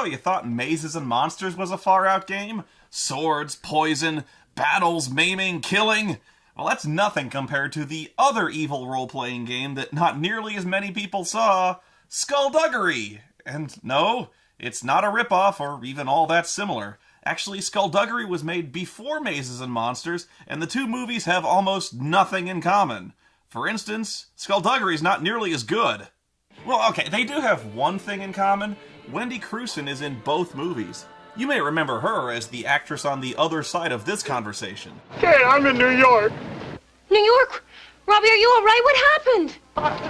So, you thought Mazes and Monsters was a far-out game? Swords, poison, battles, maiming, killing? Well, that's nothing compared to the other evil role-playing game that not nearly as many people saw, Skullduggery. And no, it's not a ripoff or even all that similar. Actually, Skullduggery was made before Mazes and Monsters, and the two movies have almost nothing in common. For instance, Skullduggery's not nearly as good. Well, okay, they do have one thing in common. Wendy Crewson is in both movies. You may remember her as the actress on the other side of this conversation. Hey, I'm in New York. New York? Robbie, are you all right? What happened?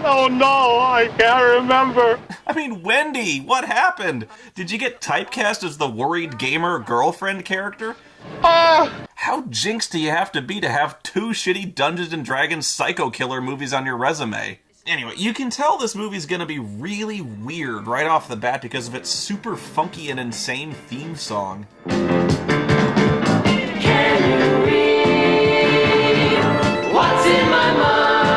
Oh, no, I can't remember. I mean, Wendy, what happened? Did you get typecast as the worried gamer girlfriend character? How jinxed do you have to have two shitty Dungeons & Dragons psycho killer movies on your resume? Anyway, you can tell this movie's gonna be really weird right off the bat because of its super funky and insane theme song. Can you read what's in my mind?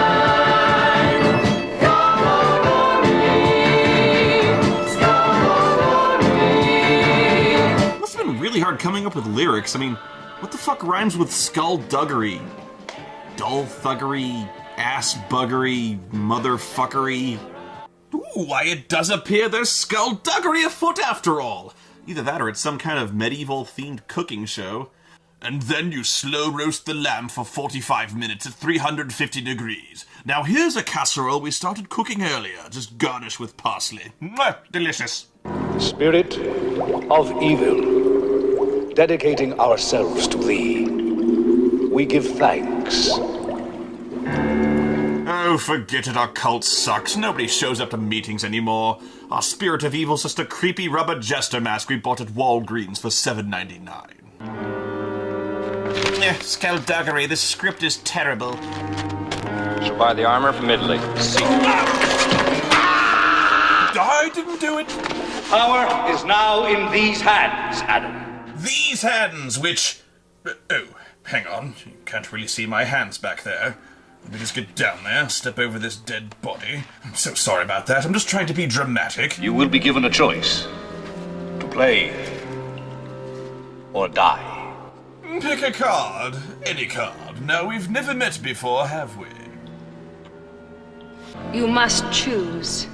It must have been really hard coming up with lyrics. I mean, what the fuck rhymes with skullduggery? Dull thuggery, ass buggery, motherfuckery. Ooh, why, it does appear there's skullduggery afoot after all. Either that or it's some kind of medieval-themed cooking show. And then you slow roast the lamb for 45 minutes at 350 degrees. Now here's a casserole we started cooking earlier, just garnish with parsley. Mwah, delicious. Spirit of evil, dedicating ourselves to thee, we give thanks. Oh, forget it, our cult sucks. Nobody shows up to meetings anymore. Our spirit of evil's just a creepy rubber jester mask we bought at Walgreens for $7.99. Skullduggery, this script is terrible. Shall buy the armor from Italy. I didn't do it. Power is now in these hands, Adam. These hands, which... Oh, hang on. You can't really see my hands back there. Let me just get down there, step over this dead body. I'm so sorry about that. I'm just trying to be dramatic. You will be given a choice. To play or die. Pick a card. Any card. Now, we've never met before, have we? You must choose.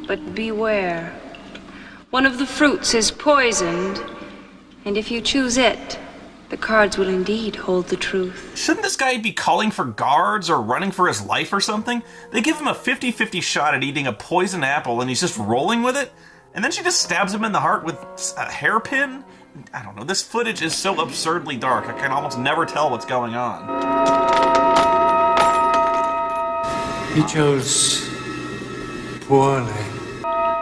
But beware. One of the fruits is poisoned, and if you choose it, the cards will indeed hold the truth. Shouldn't this guy be calling for guards or running for his life or something? They give him a 50-50 shot at eating a poison apple and he's just rolling with it? And then she just stabs him in the heart with a hairpin? I don't know, this footage is so absurdly dark, I can almost never tell what's going on. He chose poorly.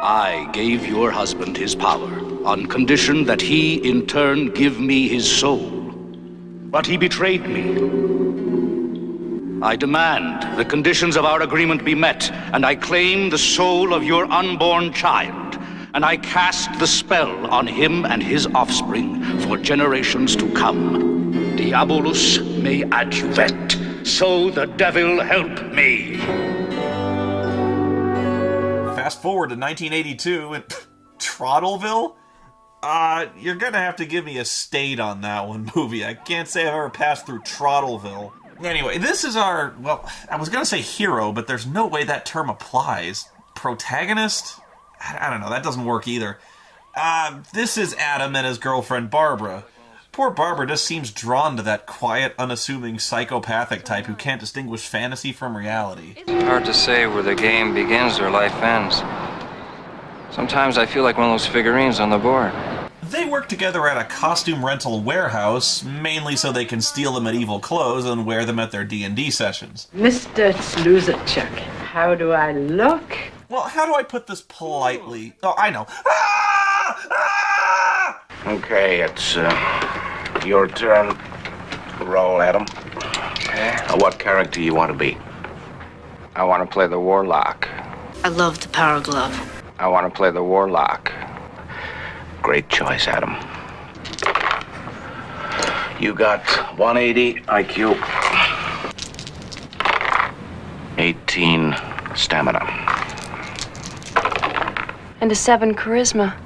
I gave your husband his power on condition that he, in turn, give me his soul. But he betrayed me. I demand the conditions of our agreement be met, and I claim the soul of your unborn child, and I cast the spell on him and his offspring for generations to come. Diabolus me adjuvet, so the devil help me. Fast forward to 1982 in Trottleville? You're gonna have to give me a state on that one, movie. I can't say I've ever passed through Trottleville. Anyway, this is our, well, I was gonna say hero, but there's no way that term applies. Protagonist? I don't know, that doesn't work either. This is Adam and his girlfriend Barbara. Poor Barbara just seems drawn to that quiet, unassuming, psychopathic type who can't distinguish fantasy from reality. It's hard to say where the game begins or life ends. Sometimes I feel like one of those figurines on the board. They work together at a costume rental warehouse, mainly so they can steal the medieval clothes and wear them at their D&D sessions. Mr. Sluzachuk, how do I look? Well, how do I put this politely? Oh, I know. Ah! Ah! Okay, it's your turn. Roll, Adam. Okay. What character you want to be? I want to play the warlock. I love the power glove. I want to play the warlock. Great choice, Adam. You got 180 IQ, 18 stamina. And a 7 charisma.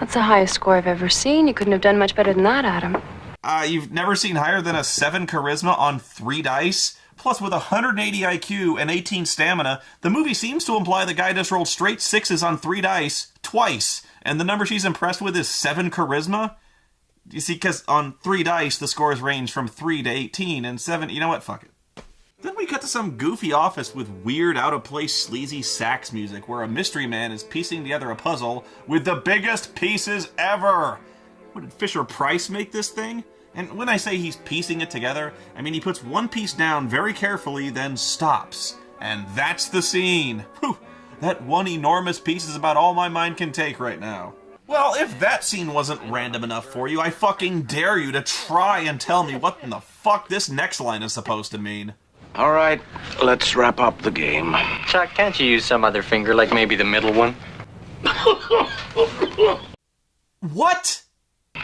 That's the highest score I've ever seen. You couldn't have done much better than that, Adam. You've never seen higher than a 7 charisma on 3 dice? Plus, with 180 IQ and 18 stamina, the movie seems to imply the guy just rolled straight 6s on 3 dice twice, and the number she's impressed with is 7 charisma? You see, because on 3 dice, the scores range from 3 to 18, and 7... You know what? Fuck it. Then we cut to some goofy office with weird, out-of-place, sleazy sax music, where a mystery man is piecing together a puzzle with the biggest pieces ever! What, did Fisher-Price make this thing? And when I say he's piecing it together, I mean he puts one piece down very carefully, then stops. And that's the scene. Whew, that one enormous piece is about all my mind can take right now. Well, if that scene wasn't random enough for you, I fucking dare you to try and tell me what in the fuck this next line is supposed to mean. All right, let's wrap up the game. Chuck, can't you use some other finger, like maybe the middle one? What?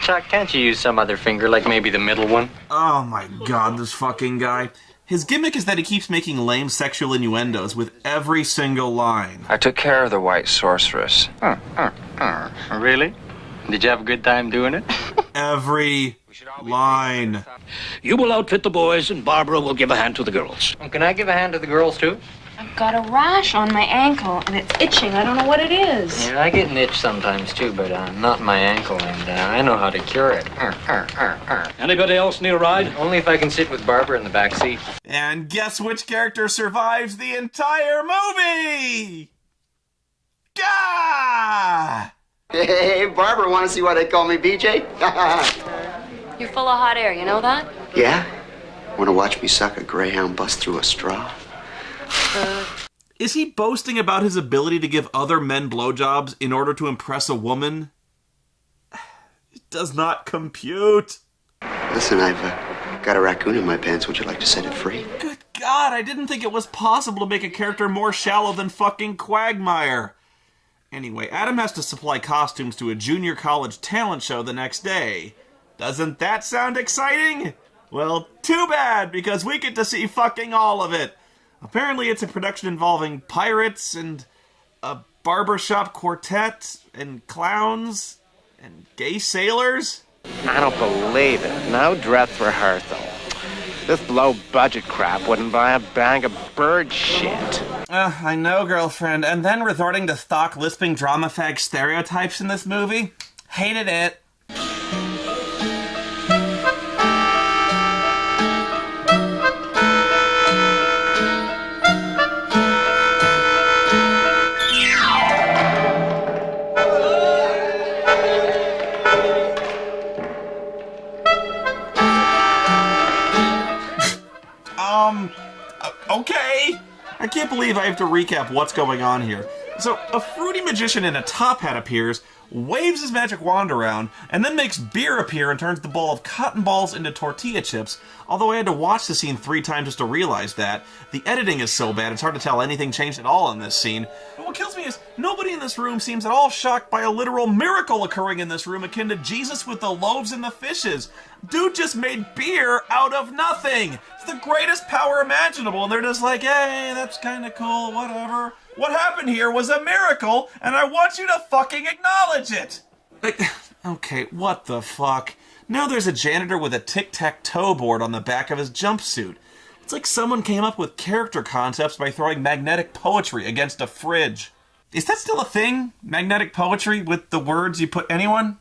Chuck, can't you use some other finger, like maybe the middle one? Oh my god, this fucking guy. His gimmick is that he keeps making lame sexual innuendos with every single line. I took care of the white sorceress. Really? Did you have a good time doing it? Every line. You will outfit the boys, and Barbara will give a hand to the girls. Can I give a hand to the girls, too? I've got a rash on my ankle, and it's itching. I don't know what it is. Yeah, I get an itch sometimes, too, but not my ankle, and I know how to cure it. Anybody else need a ride? Only if I can sit with Barbara in the back seat. And guess which character survives the entire movie? Gah! Hey, Barbara, want to see why they call me BJ? You're full of hot air, you know that? Yeah? Want to watch me suck a Greyhound bus through a straw? Is he boasting about his ability to give other men blowjobs in order to impress a woman? It does not compute. Listen, I've got a raccoon in my pants. Would you like to set it free? Good God, I didn't think it was possible to make a character more shallow than fucking Quagmire. Anyway, Adam has to supply costumes to a junior college talent show the next day. Doesn't that sound exciting? Well, too bad, because we get to see fucking all of it. Apparently it's a production involving pirates and a barbershop quartet and clowns and gay sailors. I don't believe it. No dress rehearsal. This low-budget crap wouldn't buy a bag of bird shit. I know, girlfriend. And then resorting to stock lisping drama fag stereotypes in this movie? Hated it. Okay. I can't believe I have to recap what's going on here. So, a fruity magician in a top hat appears, waves his magic wand around, and then makes beer appear and turns the bowl of cotton balls into tortilla chips, although I had to watch the scene 3 times just to realize that. The editing is so bad, it's hard to tell anything changed at all in this scene. But what kills me is, nobody in this room seems at all shocked by a literal miracle occurring in this room akin to Jesus with the loaves and the fishes. Dude just made beer out of nothing! It's the greatest power imaginable, and they're just like, hey, that's kinda cool, whatever. What happened here was a miracle, and I want you to fucking acknowledge it! Okay, what the fuck? Now there's a janitor with a tic-tac-toe board on the back of his jumpsuit. It's like someone came up with character concepts by throwing magnetic poetry against a fridge. Is that still a thing? Magnetic poetry with the words you put anyone?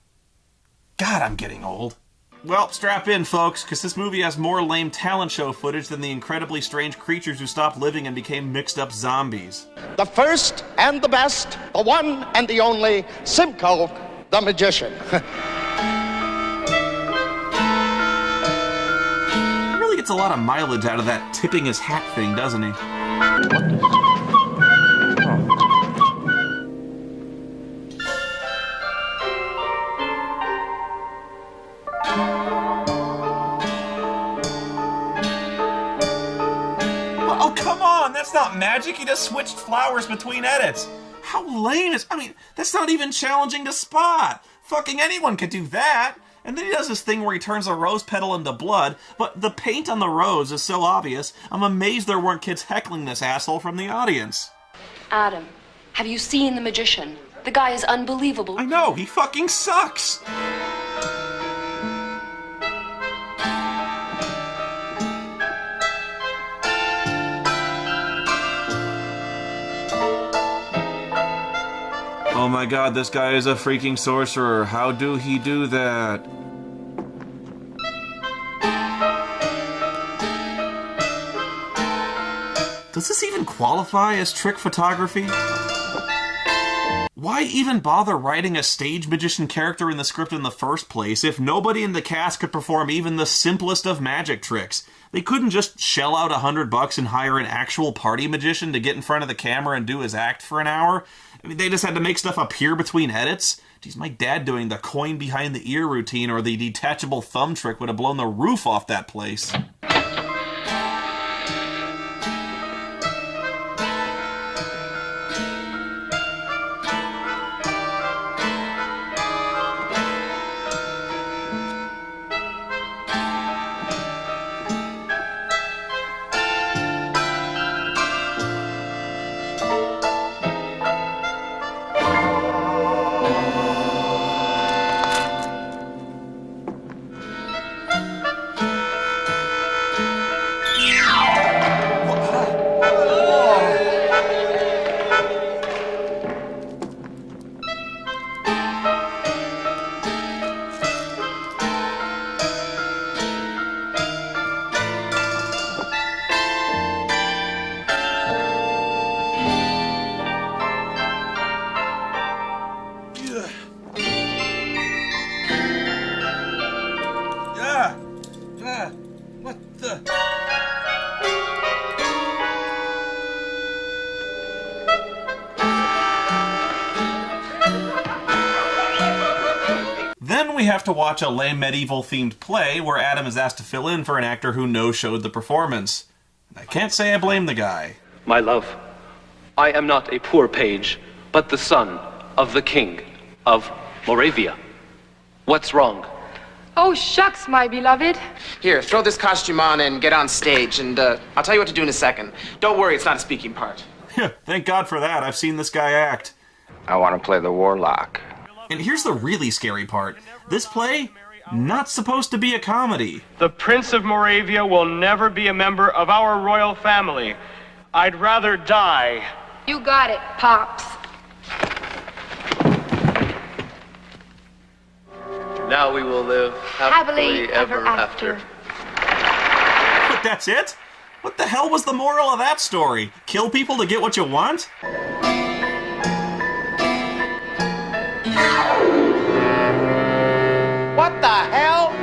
God, I'm getting old. Well, strap in, folks, because this movie has more lame talent show footage than the incredibly strange creatures who stopped living and became mixed-up zombies. The first and the best, the one and the only, Simcoe, the magician. He really gets a lot of mileage out of that tipping his hat thing, doesn't he? Oh, come on! That's not magic! He just switched flowers between edits! How lame is... I mean, that's not even challenging to spot! Fucking anyone could do that! And then he does this thing where he turns a rose petal into blood, but the paint on the rose is so obvious, I'm amazed there weren't kids heckling this asshole from the audience. Adam, have you seen the magician? The guy is unbelievable. I know, he fucking sucks! Oh my god, this guy is a freaking sorcerer. How do he do that? Does this even qualify as trick photography? Why even bother writing a stage magician character in the script in the first place if nobody in the cast could perform even the simplest of magic tricks? They couldn't just shell out $100 and hire an actual party magician to get in front of the camera and do his act for an hour? I mean, they just had to make stuff appear between edits? Geez, my dad doing the coin behind the ear routine or the detachable thumb trick would have blown the roof off that place. What the? Then we have to watch a lame medieval-themed play where Adam is asked to fill in for an actor who no-showed the performance. I can't say I blame the guy. My love, I am not a poor page, but the son of the king of Moravia. What's wrong? Oh, shucks, my beloved. Here, throw this costume on and get on stage, and I'll tell you what to do in a second. Don't worry, it's not a speaking part. Thank God for that. I've seen this guy act. I want to play the warlock. And here's the really scary part. This play, not supposed to be a comedy. The Prince of Moravia will never be a member of our royal family. I'd rather die. You got it, Pops. Now we will live happily ever after. But that's it? What the hell was the moral of that story? Kill people to get what you want? What the hell?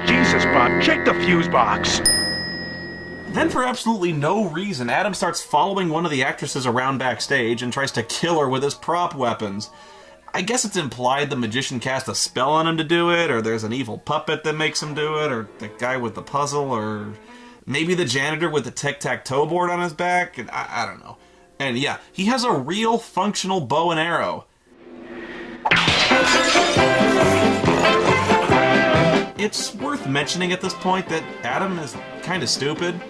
Jesus, Bob, check the fuse box. Then for absolutely no reason, Adam starts following one of the actresses around backstage and tries to kill her with his prop weapons. I guess it's implied the magician cast a spell on him to do it, or there's an evil puppet that makes him do it, or the guy with the puzzle, or maybe the janitor with the tic-tac-toe board on his back, and I don't know. And yeah, he has a real functional bow and arrow. It's worth mentioning at this point that Adam is kind of stupid.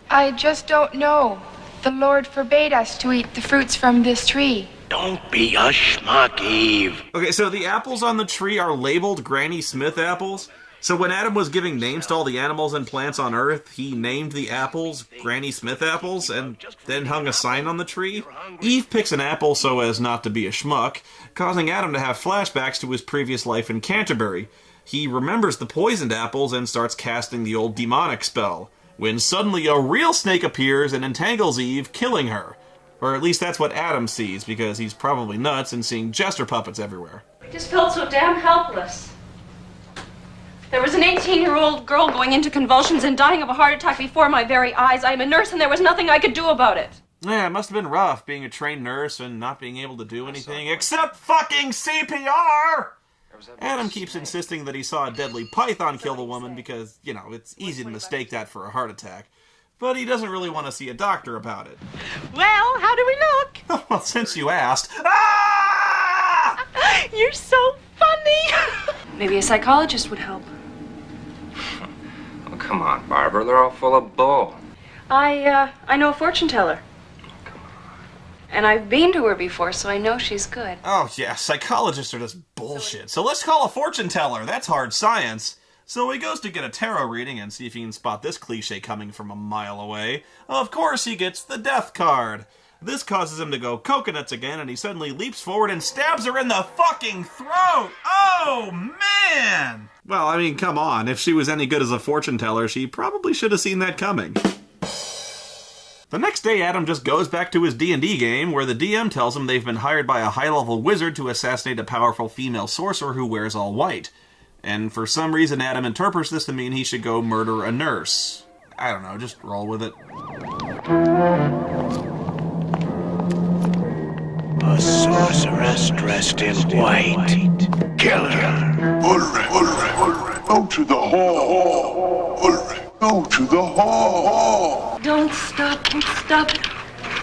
I just don't know. The Lord forbade us to eat the fruits from this tree. Don't be a schmuck, Eve. Okay, so the apples on the tree are labeled Granny Smith apples. So when Adam was giving names to all the animals and plants on Earth, he named the apples Granny Smith apples and then hung a sign on the tree. Eve picks an apple so as not to be a schmuck, causing Adam to have flashbacks to his previous life in Canterbury. He remembers the poisoned apples and starts casting the old demonic spell, when suddenly a real snake appears and entangles Eve, killing her. Or at least that's what Adam sees, because he's probably nuts and seeing jester puppets everywhere. I just felt so damn helpless. There was an 18-year-old girl going into convulsions and dying of a heart attack before my very eyes. I'm a nurse and there was nothing I could do about it. Yeah, it must have been rough being a trained nurse and not being able to do anything except fucking CPR! Adam keeps insisting that he saw a deadly python kill the woman because, you know, it's easy to mistake that for a heart attack. But he doesn't really want to see a doctor about it. Well, how do we look? Well, since you asked. Ah! You're so funny. Maybe a psychologist would help. Oh, come on, Barbara. They're all full of bull. I know a fortune teller. And I've been to her before, so I know she's good. Oh yeah, psychologists are just bullshit. So let's call a fortune teller. That's hard science. So he goes to get a tarot reading and see if he can spot this cliche coming from a mile away. Of course he gets the death card. This causes him to go coconuts again, and he suddenly leaps forward and stabs her in the fucking throat! Oh, man! Well, I mean, come on. If she was any good as a fortune teller, she probably should have seen that coming. The next day, Adam just goes back to his D&D game, where the DM tells him they've been hired by a high-level wizard to assassinate a powerful female sorcerer who wears all white. And for some reason, Adam interprets this to mean he should go murder a nurse. I don't know, just roll with it. A sorceress dressed in white. Kill her. Ulrich, go to the hall. Ulrich, go to the hall. Don't stop.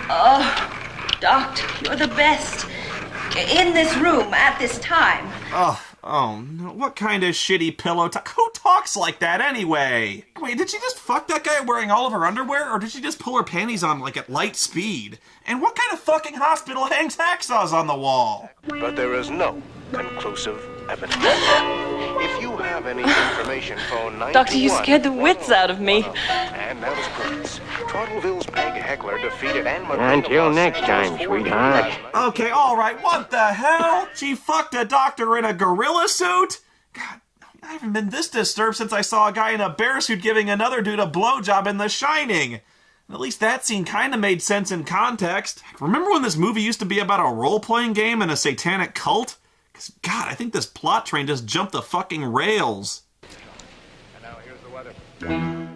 Oh, Doctor, you're the best. In this room at this time. Oh no, what kind of shitty pillow talk? Who talks like that anyway? Wait, did she just fuck that guy wearing all of her underwear, or did she just pull her panties on, like, at light speed? And what kind of fucking hospital hangs hacksaws on the wall? But there is no conclusive evidence. If you have any information, phone 921. Doctor, you scared the wits out of me. And that was Prince. Trottleville's Peg Heckler defeated Anne Until next time, sweetheart. Okay, alright, what the hell? She fucked a doctor in a gorilla suit? God, I haven't been this disturbed since I saw a guy in a bear suit giving another dude a blowjob in The Shining. At least that scene kind of made sense in context. Remember when this movie used to be about a role-playing game and a satanic cult? Because, God, I think this plot train just jumped the fucking rails. And now here's the weather.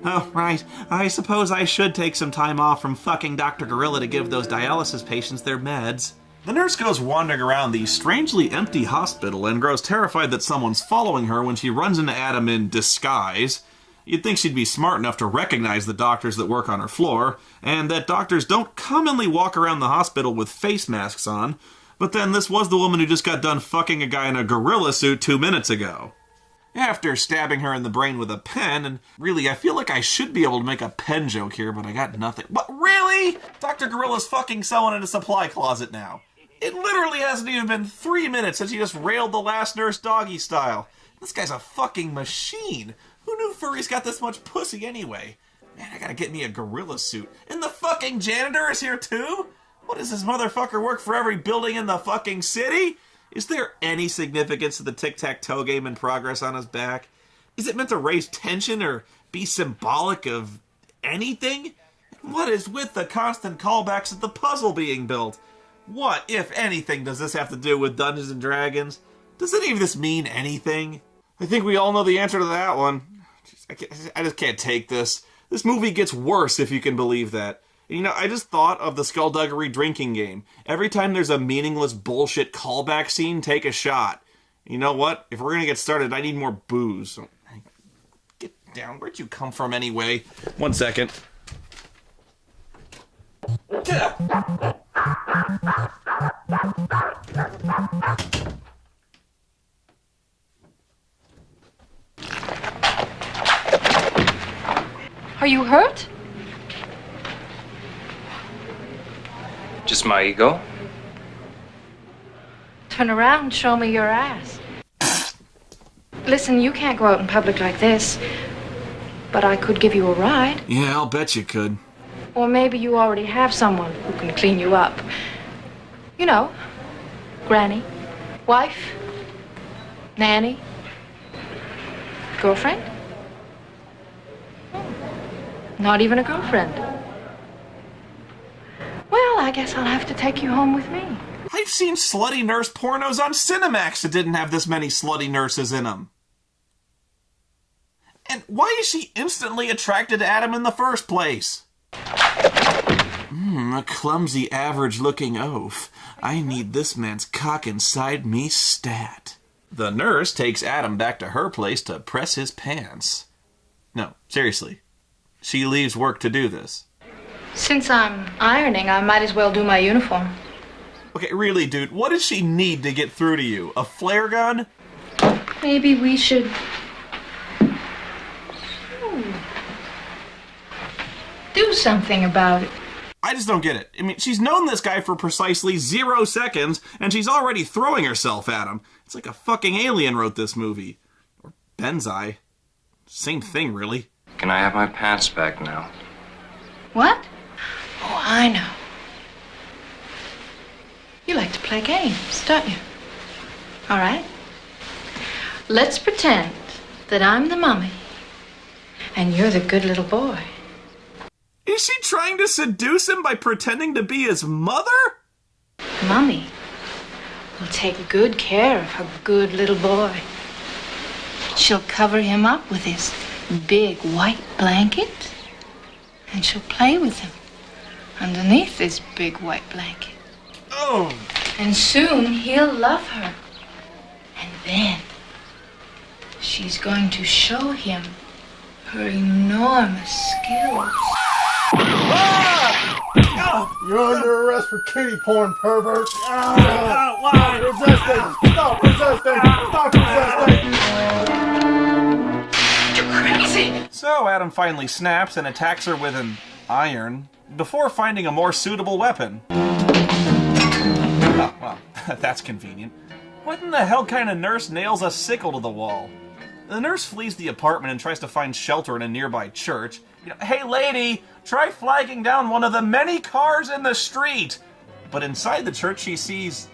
Oh, right. I suppose I should take some time off from fucking Dr. Gorilla to give those dialysis patients their meds. The nurse goes wandering around the strangely empty hospital and grows terrified that someone's following her when she runs into Adam in disguise. You'd think she'd be smart enough to recognize the doctors that work on her floor, and that doctors don't commonly walk around the hospital with face masks on, but then this was the woman who just got done fucking a guy in a gorilla suit 2 minutes ago. After stabbing her in the brain with a pen, and really, I feel like I should be able to make a pen joke here, but I got nothing. What, really? Dr. Gorilla's fucking someone in a supply closet now. It literally hasn't even been 3 minutes since he just railed the last nurse doggy style. This guy's a fucking machine. Who knew furries got this much pussy anyway? Man, I gotta get me a gorilla suit. And the fucking janitor is here too? What, does this motherfucker work for every building in the fucking city? Is there any significance to the tic-tac-toe game in progress on his back? Is it meant to raise tension or be symbolic of anything? What is with the constant callbacks of the puzzle being built? What, if anything, does this have to do with Dungeons & Dragons? Does any of this mean anything? I think we all know the answer to that one. I just can't take this. This movie gets worse, if you can believe that. You know, I just thought of the Skullduggery drinking game. Every time there's a meaningless bullshit callback scene, take a shot. You know what? If we're gonna get started, I need more booze. Get down. Where'd you come from anyway? 1 second. Are you hurt? Just my ego? Turn around, show me your ass. Listen, you can't go out in public like this, but I could give you a ride. Yeah, I'll bet you could. Or maybe you already have someone who can clean you up. You know, granny, wife, nanny, girlfriend? Not even a girlfriend. Well, I guess I'll have to take you home with me. I've seen slutty nurse pornos on Cinemax that didn't have this many slutty nurses in them. And why is she instantly attracted to Adam in the first place? A clumsy, average-looking oaf. I need this man's cock inside me stat. The nurse takes Adam back to her place to press his pants. No, seriously. She leaves work to do this. Since I'm ironing, I might as well do my uniform. Okay, really, dude, what does she need to get through to you? A flare gun? Maybe we should... do something about it. I just don't get it. I mean, she's known this guy for precisely 0 seconds, and she's already throwing herself at him. It's like a fucking alien wrote this movie. Or Benzai. Same thing, really. Can I have my pants back now? What? Oh, I know. You like to play games, don't you? All right. Let's pretend that I'm the mummy and you're the good little boy. Is she trying to seduce him by pretending to be his mother? Mummy will take good care of her good little boy. She'll cover him up with his big white blanket, and she'll play with him underneath this big white blanket. Oh! And soon he'll love her. And then she's going to show him her enormous skills. Ah! Oh! You're under arrest for kitty porn, pervert. Why? Resisting! Stop resisting! Stop resisting! You're crazy! So Adam finally snaps and attacks her with an iron before finding a more suitable weapon. Oh, well, that's convenient. What in the hell kind of nurse nails a sickle to the wall? The nurse flees the apartment and tries to find shelter in a nearby church. Hey lady, try flagging down one of the many cars in the street! But inside the church she sees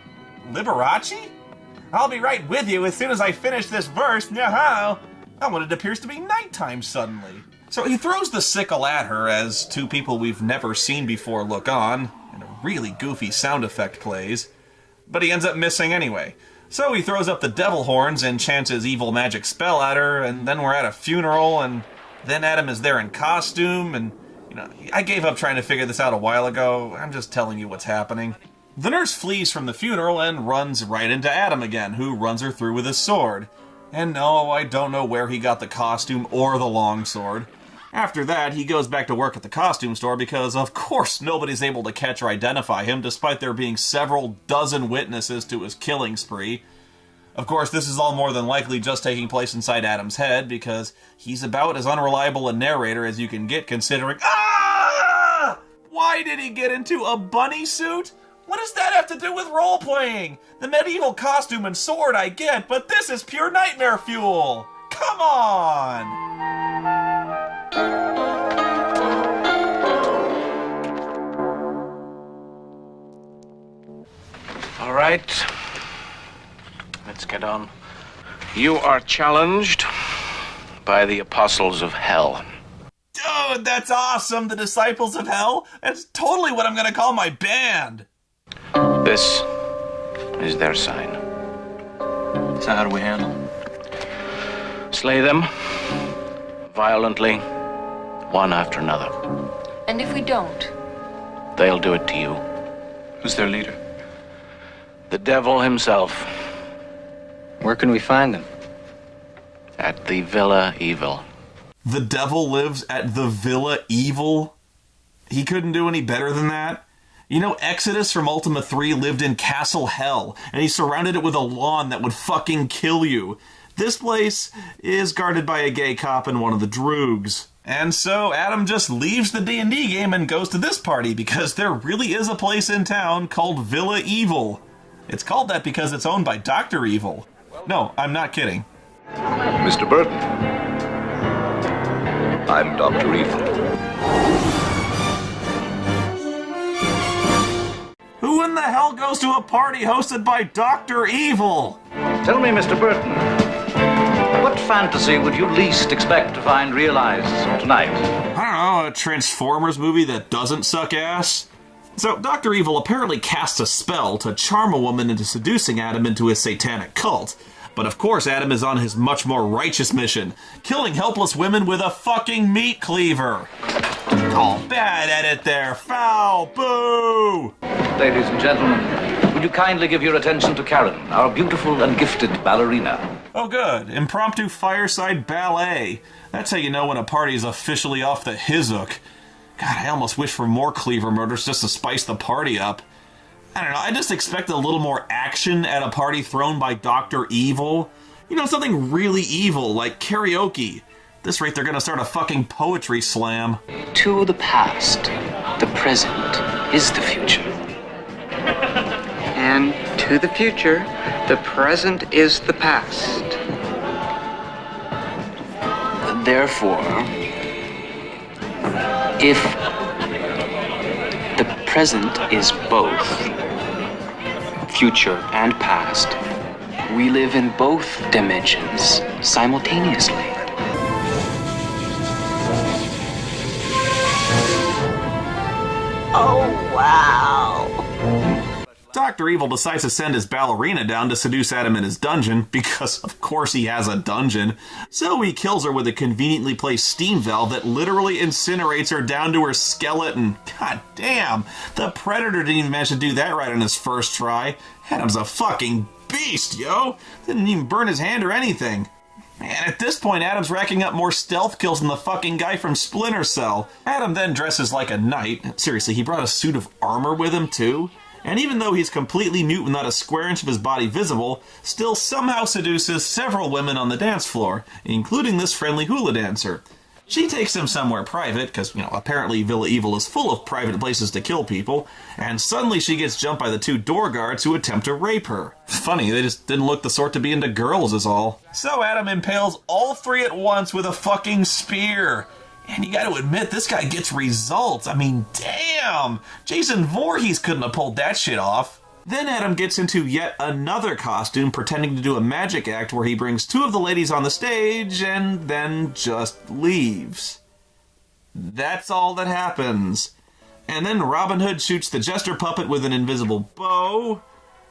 Liberace? I'll be right with you as soon as I finish this verse, nyah-how! Oh, when it appears to be nighttime suddenly. So he throws the sickle at her as two people we've never seen before look on, and a really goofy sound effect plays. But he ends up missing anyway. So he throws up the devil horns and chants his evil magic spell at her, and then we're at a funeral, and then Adam is there in costume, and, I gave up trying to figure this out a while ago. I'm just telling you what's happening. The nurse flees from the funeral and runs right into Adam again, who runs her through with his sword. And no, I don't know where he got the costume or the longsword. After that, he goes back to work at the costume store because, of course, nobody's able to catch or identify him, despite there being several dozen witnesses to his killing spree. Of course, this is all more than likely just taking place inside Adam's head, because he's about as unreliable a narrator as you can get, considering— Ah! Why did he get into a bunny suit? What does that have to do with role-playing? The medieval costume and sword I get, but this is pure nightmare fuel! Come on! All right. Let's get on. You are challenged by the Apostles of Hell. Dude, that's awesome! The Disciples of Hell? That's totally what I'm gonna call my band! This is their sign. So how do we handle? Slay them violently, one after another. And if we don't? They'll do it to you. Who's their leader? The devil himself. Where can we find them? At the Villa Evil. The devil lives at the Villa Evil? He couldn't do any better than that? Exodus from Ultima 3 lived in Castle Hell, and he surrounded it with a lawn that would fucking kill you. This place is guarded by a gay cop and one of the droogs. And so Adam just leaves the D&D game and goes to this party because there really is a place in town called Villa Evil. It's called that because it's owned by Dr. Evil. No, I'm not kidding. Mr. Burton, I'm Dr. Evil. Who in the hell goes to a party hosted by Dr. Evil? Tell me, Mr. Burton, what fantasy would you least expect to find realized tonight? I don't know, a Transformers movie that doesn't suck ass? So, Dr. Evil apparently casts a spell to charm a woman into seducing Adam into his satanic cult. But of course, Adam is on his much more righteous mission, killing helpless women with a fucking meat cleaver. Oh, bad edit there. Foul. Boo! Ladies and gentlemen, would you kindly give your attention to Karen, our beautiful and gifted ballerina? Oh, good. Impromptu fireside ballet. That's how you know when a party's officially off the hizzook. God, I almost wish for more cleaver murders just to spice the party up. I don't know, I just expect a little more action at a party thrown by Dr. Evil. Something really evil, like karaoke. At this rate, they're gonna start a fucking poetry slam. To the past. the present is the future. And to the future, the present is the past. Therefore, if the present is both future and past, we live in both dimensions simultaneously. Oh, wow. Dr. Evil decides to send his ballerina down to seduce Adam in his dungeon, because of course he has a dungeon. So he kills her with a conveniently placed steam valve that literally incinerates her down to her skeleton. God damn, the Predator didn't even manage to do that right on his first try. Adam's a fucking beast, yo! Didn't even burn his hand or anything. Man, at this point, Adam's racking up more stealth kills than the fucking guy from Splinter Cell. Adam then dresses like a knight. Seriously, he brought a suit of armor with him, too? And even though he's completely mute with not a square inch of his body visible, still somehow seduces several women on the dance floor, including this friendly hula dancer. She takes him somewhere private, because, apparently Villa Evil is full of private places to kill people, and suddenly she gets jumped by the two door guards who attempt to rape her. Funny, they just didn't look the sort to be into girls is all. So Adam impales all three at once with a fucking spear. And you gotta admit, this guy gets results. I mean, damn! Jason Voorhees couldn't have pulled that shit off. Then Adam gets into yet another costume, pretending to do a magic act where he brings two of the ladies on the stage and then just leaves. That's all that happens. And then Robin Hood shoots the jester puppet with an invisible bow,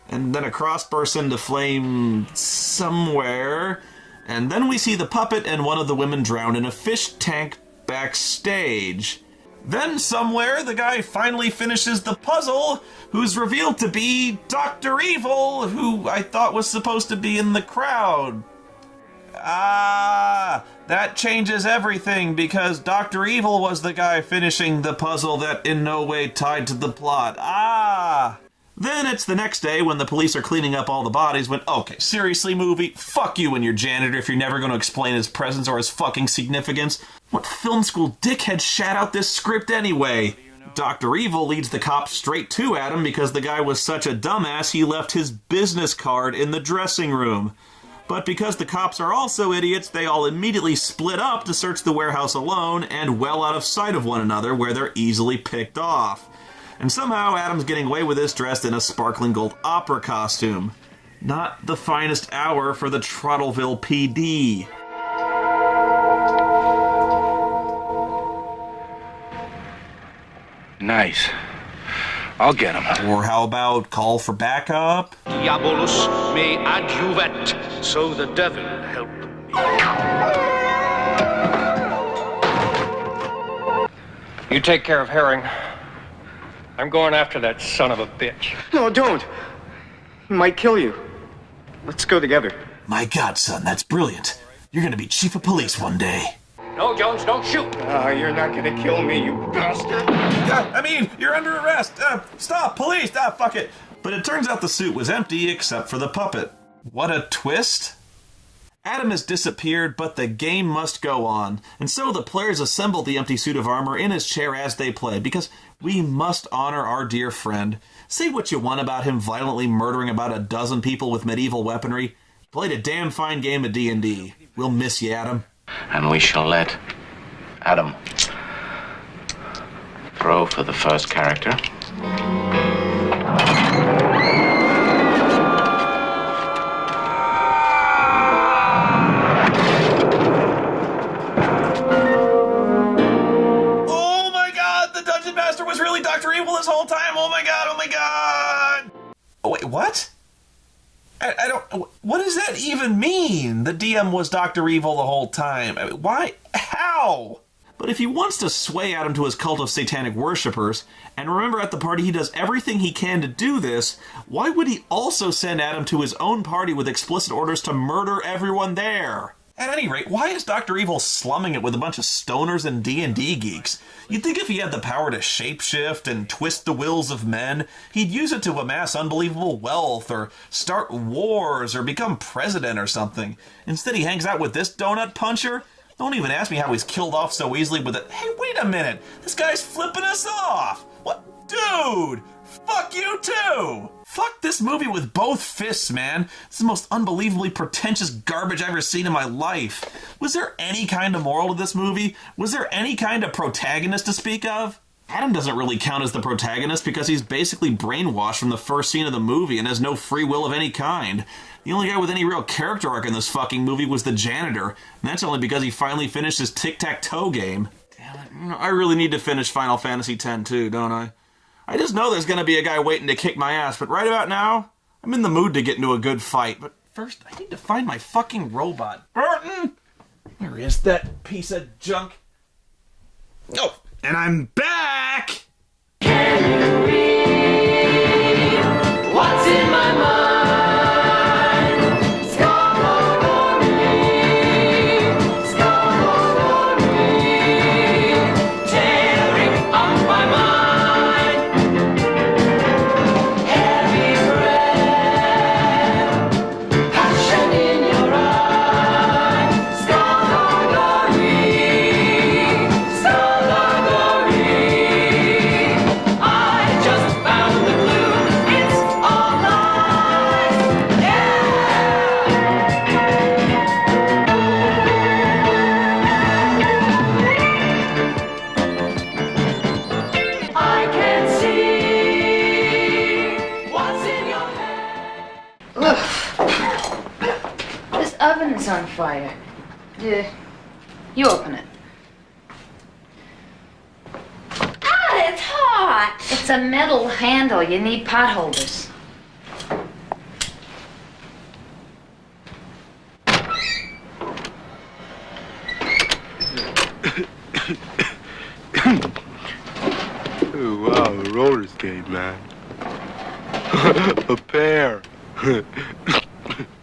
and then a cross bursts into flame somewhere, and then we see the puppet and one of the women drown in a fish tank backstage. Then somewhere the guy finally finishes the puzzle, who's revealed to be Dr. Evil, who I thought was supposed to be in the crowd. Ah, that changes everything, because Dr. Evil was the guy finishing the puzzle that in no way tied to the plot. Ah! Then it's the next day when the police are cleaning up all the bodies when, okay, seriously, movie, fuck you and your janitor if you're never going to explain his presence or his fucking significance. What film school dickhead shat out this script anyway? Dr. Evil leads the cops straight to Adam because the guy was such a dumbass he left his business card in the dressing room. But because the cops are also idiots, they all immediately split up to search the warehouse alone and well out of sight of one another where they're easily picked off. And somehow Adam's getting away with this dressed in a sparkling gold opera costume. Not the finest hour for the Trottleville PD. Nice. I'll get him. Or how about call for backup? Diabolus me adjuvat, so the devil help me. You take care of Herring. I'm going after that son of a bitch. No, don't. He might kill you. Let's go together. My God, son, that's brilliant. You're gonna be chief of police one day. No, Jones, don't shoot. You're not gonna kill me, you bastard. You're under arrest. Stop, police. Fuck it. But it turns out the suit was empty except for the puppet. What a twist. Adam has disappeared, but the game must go on. And so the players assemble the empty suit of armor in his chair as they play, because we must honor our dear friend. Say what you want about him violently murdering about a dozen people with medieval weaponry. Played a damn fine game of D&D. We'll miss you, Adam. And we shall let Adam throw for the first character. Oh my God, the Dungeon Master was really Dr. Evil this whole time. Oh my God, oh my God. Oh wait, what? I don't... What does that even mean? The DM was Dr. Evil the whole time. I mean, why? How? But if he wants to sway Adam to his cult of satanic worshippers, and remember at the party he does everything he can to do this, why would he also send Adam to his own party with explicit orders to murder everyone there? At any rate, why is Dr. Evil slumming it with a bunch of stoners and D&D geeks? You'd think if he had the power to shapeshift and twist the wills of men, he'd use it to amass unbelievable wealth, or start wars, or become president or something. Instead he hangs out with this donut puncher? Don't even ask me how he's killed off so easily with it. Hey, wait a minute! This guy's flipping us off! What? Dude! Fuck you too! Fuck this movie with both fists, man. This is the most unbelievably pretentious garbage I've ever seen in my life. Was there any kind of moral to this movie? Was there any kind of protagonist to speak of? Adam doesn't really count as the protagonist because he's basically brainwashed from the first scene of the movie and has no free will of any kind. The only guy with any real character arc in this fucking movie was the janitor, and that's only because he finally finished his tic-tac-toe game. Damn it, I really need to finish Final Fantasy X too, don't I? I just know there's gonna be a guy waiting to kick my ass, but right about now, I'm in the mood to get into a good fight. But first, I need to find my fucking robot. Burton! Where is that piece of junk? Oh, and I'm back! Can you read what's in my mind? It's on fire. You open it. Ah, it's hot. It's a metal handle. You need pot holders. Oh, wow, a roller skate, man. A pair.